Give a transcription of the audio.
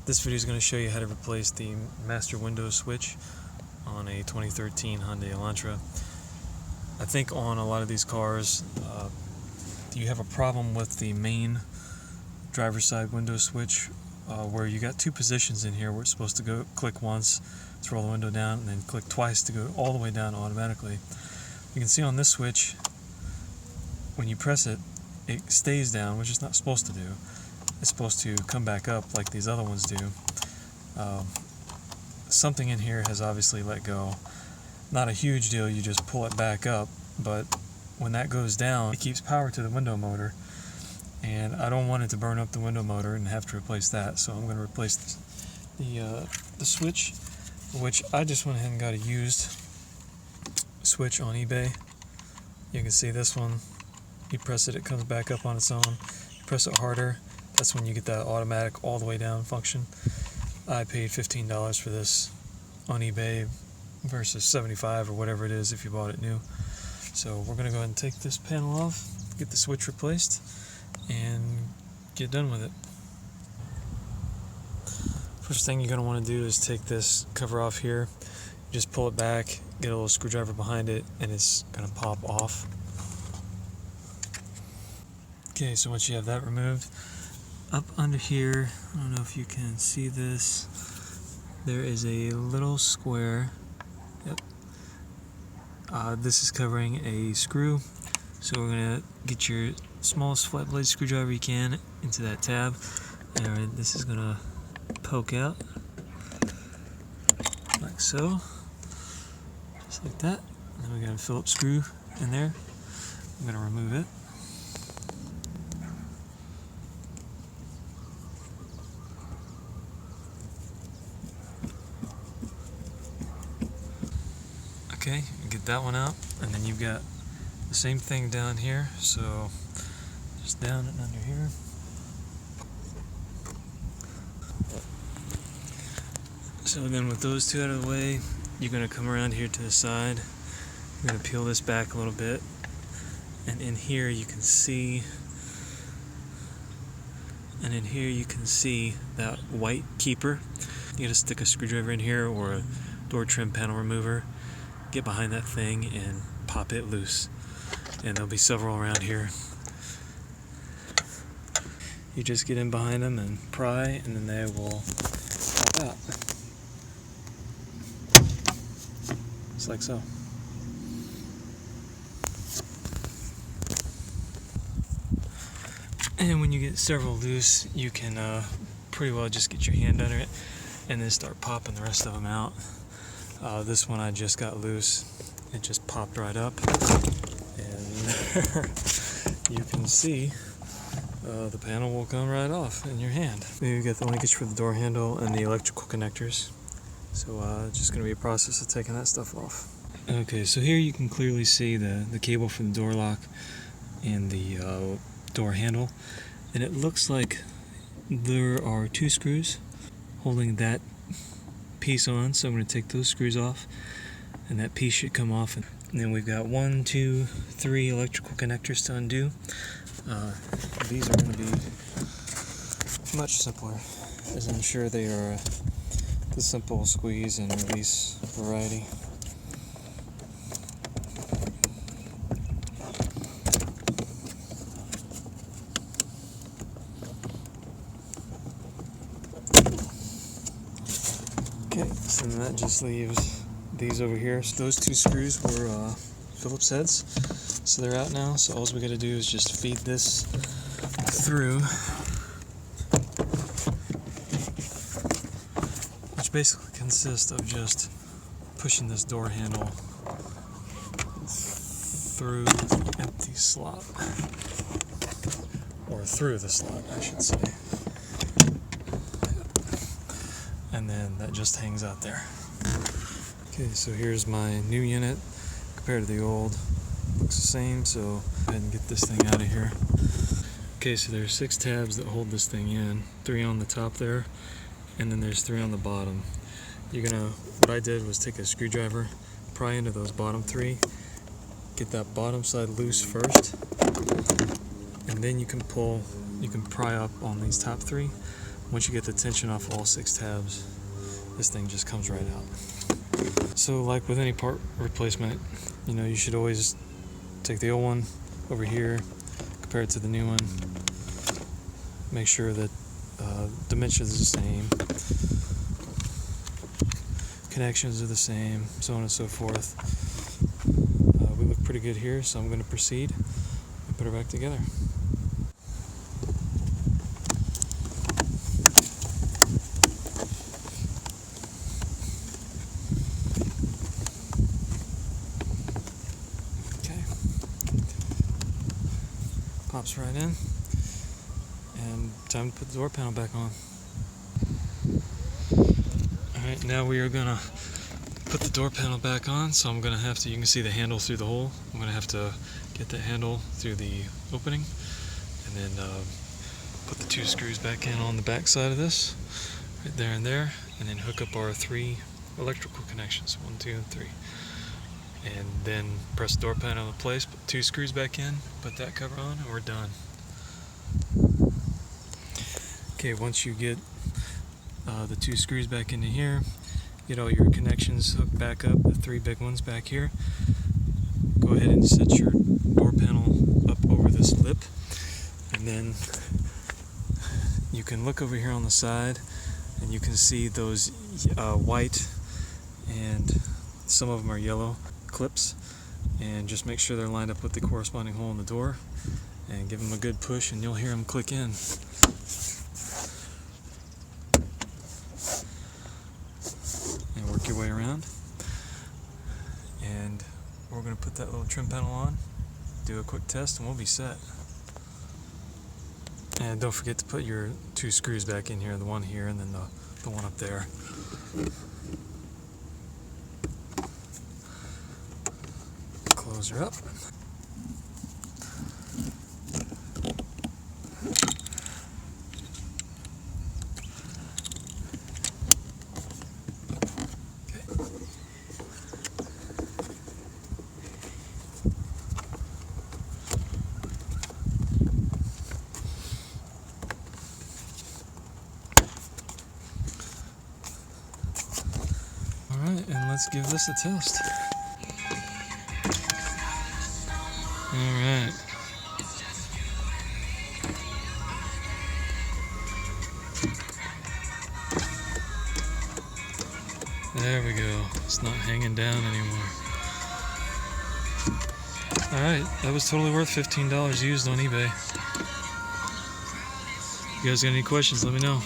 This video is going to show you how to replace the master window switch on a 2013 Hyundai Elantra. I think on a lot of these cars, you have a problem with the main driver's side window switch where you got two positions in here where it's supposed to go click once to roll the window down and then click twice to go all the way down automatically. You can see on this switch, when you press it, it stays down, which it's not supposed to do. It's supposed to come back up like these other ones do. Something in here has obviously let go. Not a huge deal, you just pull it back up, but when that goes down, it keeps power to the window motor, and I don't want it to burn up the window motor and have to replace that, so I'm going to replace the switch, which I just went ahead and got a used switch on eBay. You can see this one, you press it, it comes back up on its own. You press it harder, that's when you get that automatic all the way down function. I paid $15 for this on eBay versus $75 or whatever it is if you bought it new. So we're going to go ahead and take this panel off, get the switch replaced, and get done with it. First thing you're going to want to do is take this cover off here, just pull it back, get a little screwdriver behind it, and it's going to pop off. Okay, so once you have that removed, up under here, I don't know if you can see this, there is a little square. Yep. This is covering a screw, so we're going to get your smallest flat blade screwdriver you can into that tab, and this is going to poke out like so, just like that. And then we got a Phillips screw in there. I'm going to remove it. Okay, get that one out, and then you've got the same thing down here, so just down and under here. So then with those two out of the way, you're going to come around here to the side. You're going to peel this back a little bit, and in here you can see that white keeper. You got to stick a screwdriver in here or a door trim panel remover. Get behind that thing and pop it loose, and there'll be several around here. You just get in behind them and pry, and then they will pop out, just like so. And when you get several loose, you can pretty well just get your hand under it and then start popping the rest of them out. This one I just got loose. It just popped right up, and you can see the panel will come right off in your hand. We've got the linkage for the door handle and the electrical connectors, so it's just going to be a process of taking that stuff off. Okay, so here you can clearly see the cable for the door lock and the door handle, and it looks like there are two screws holding that piece on, so I'm going to take those screws off, and that piece should come off. And then we've got 1, 2, 3 electrical connectors to undo. These are going to be much simpler, as I'm sure they are the simple squeeze and release variety. Okay, so then that just leaves these over here. So those two screws were Phillips heads, so they're out now. So all we got to do is just feed this through, which basically consists of just pushing this door handle through the empty slot, or through the slot, I should say. And then that just hangs out there. Okay, so here's my new unit compared to the old. Looks the same, so go ahead and get this thing out of here. Okay, so there's 6 tabs that hold this thing in. 3 on the top there, and then there's 3 on the bottom. What I did was take a screwdriver, pry into those bottom 3, get that bottom side loose first, and then you can pry up on these top 3. once you get the tension off all 6 tabs, this thing just comes right out. So like with any part replacement, you know, you should always take the old one over here, compare it to the new one, make sure that dimensions are the same, connections are the same, so on and so forth. We look pretty good here, so I'm going to proceed and put her back together. Pops right in, and time to put the door panel back on. Alright, now we are gonna put the door panel back on, so I'm gonna have to, you can see the handle through the hole, I'm gonna have to get the handle through the opening, and then put the 2 screws back in on the back side of this, right there and there, and then hook up our 3 electrical connections, 1, 2, and 3. And then press the door panel in place, put 2 screws back in, put that cover on, and we're done. Okay, once you get the 2 screws back into here, get all your connections hooked back up, the 3 big ones back here, go ahead and set your door panel up over this lip, and then you can look over here on the side and you can see those white and some of them are yellow clips, and just make sure they're lined up with the corresponding hole in the door and give them a good push and you'll hear them click in. And work your way around, and we're going to put that little trim panel on, do a quick test, and we'll be set. And don't forget to put your 2 screws back in here, the one here and then the one up there. Close her up. Alright, and let's give this a test. Alright. There we go. It's not hanging down anymore. Alright, that was totally worth $15 used on eBay. If you guys got any questions, let me know.